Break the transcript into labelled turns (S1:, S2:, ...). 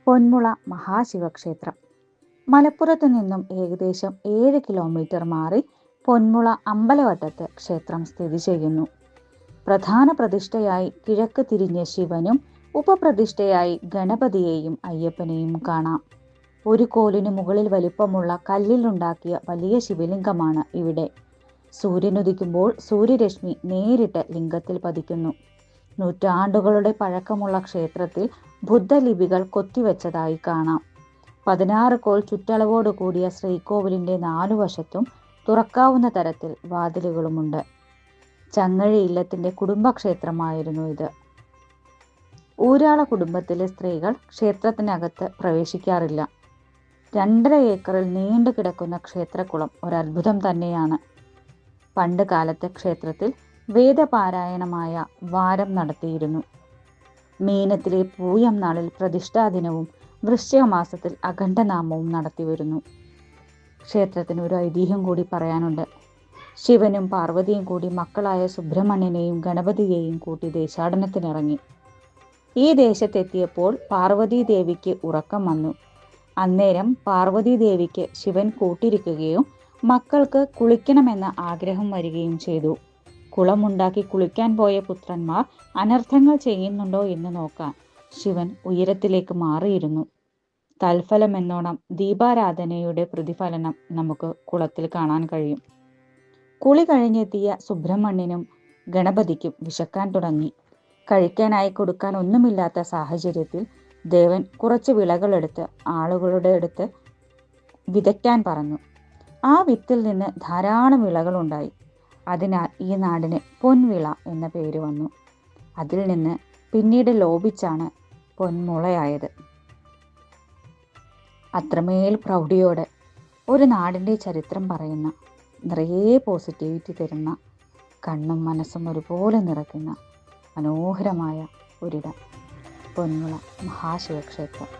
S1: പൊന്മുള മഹാശിവക്ഷേത്രം. മലപ്പുറത്തു നിന്നും ഏകദേശം 7 കിലോമീറ്റർ മാറി പൊന്മുള അമ്പലവട്ടത്ത് ക്ഷേത്രം സ്ഥിതി ചെയ്യുന്നു. പ്രധാന പ്രതിഷ്ഠയായി കിഴക്ക് തിരിഞ്ഞ ശിവനും ഉപപ്രതിഷ്ഠയായി ഗണപതിയെയും അയ്യപ്പനെയും കാണാം. ഒരു കോലിനു മുകളിൽ വലിപ്പമുള്ള കല്ലിലുണ്ടാക്കിയ വലിയ ശിവലിംഗമാണ് ഇവിടെ. സൂര്യനുദിക്കുമ്പോൾ സൂര്യരശ്മി നേരിട്ട് ലിംഗത്തിൽ പതിക്കുന്നു. നൂറ്റാണ്ടുകളുടെ പഴക്കമുള്ള ക്ഷേത്രത്തിൽ ബുദ്ധലിപികൾ കൊത്തിവെച്ചതായി കാണാം. 16 കോൽ ചുറ്റളവോട് കൂടിയ ശ്രീകോവിലിന്റെ 4 വശത്തും തുറക്കാവുന്ന തരത്തിൽ വാതിലുകളുമുണ്ട്. ചങ്ങഴി ഇല്ലത്തിന്റെ കുടുംബക്ഷേത്രമായിരുന്നു ഇത്. ഊരാള കുടുംബത്തിലെ സ്ത്രീകൾ ക്ഷേത്രത്തിനകത്ത് പ്രവേശിക്കാറില്ല. 2.5 ഏക്കറിൽ നീണ്ടു കിടക്കുന്ന ക്ഷേത്രക്കുളം ഒരത്ഭുതം തന്നെയാണ്. പണ്ട് കാലത്ത് ക്ഷേത്രത്തിൽ വേദപാരായണമായ വാരം നടത്തിയിരുന്നു. മീനത്തിലെ പൂയം നാളിൽ പ്രതിഷ്ഠാദിനവും വൃശ്ചിക മാസത്തിൽ അഖണ്ഡനാമവും നടത്തിവരുന്നു. ക്ഷേത്രത്തിന് ഒരു ഐതിഹ്യം കൂടി പറയാനുണ്ട്. ശിവനും പാർവതിയും കൂടി മക്കളായ സുബ്രഹ്മണ്യനെയും ഗണപതിയെയും കൂട്ടി ദേശാടനത്തിനിറങ്ങി. ഈ ദേശത്തെത്തിയപ്പോൾ പാർവതീദേവിക്ക് ഉറക്കം വന്നു. അന്നേരം പാർവതീദേവിക്ക് ശിവൻ കൂട്ടിരിക്കുകയും മക്കൾക്ക് കുളിക്കണമെന്ന ആഗ്രഹം വരികയും ചെയ്തു. കുളമുണ്ടാക്കി കുളിക്കാൻ പോയ പുത്രന്മാർ അനർത്ഥങ്ങൾ ചെയ്യുന്നുണ്ടോ എന്ന് നോക്കാൻ ശിവൻ ഉയരത്തിലേക്ക് മാറിയിരുന്നു. തൽഫലമെന്നോണം ദീപാരാധനയുടെ പ്രതിഫലനം നമുക്ക് കുളത്തിൽ കാണാൻ കഴിയും. കുളി കഴിഞ്ഞെത്തിയ സുബ്രഹ്മണ്യനും ഗണപതിക്കും വിശക്കാൻ തുടങ്ങി. കഴിക്കാനായി കൊടുക്കാൻ ഒന്നുമില്ലാത്ത സാഹചര്യത്തിൽ ദേവൻ കുറച്ച് വിളകളെടുത്ത് ആളുകളുടെ അടുത്ത് വിതയ്ക്കാൻ പറഞ്ഞു. ആ വിത്തിൽ നിന്ന് ധാരാളം വിളകളുണ്ടായി. അതിനാൽ ഈ നാടിന് പൊൻവിള എന്ന പേര് വന്നു. അതിൽ നിന്ന് പിന്നീട് ലോപിച്ചാണ് പൊന്മുളയായത്. അത്രമേൽ പ്രൗഢിയോടെ ഒരു നാടിൻ്റെ ചരിത്രം പറയുന്ന, നിറയെ പോസിറ്റിവിറ്റി തരുന്ന, കണ്ണും മനസ്സും ഒരുപോലെ നിറയ്ക്കുന്ന മനോഹരമായ ഒരിടം പൊന്മുള മഹാശിവക്ഷേത്രം.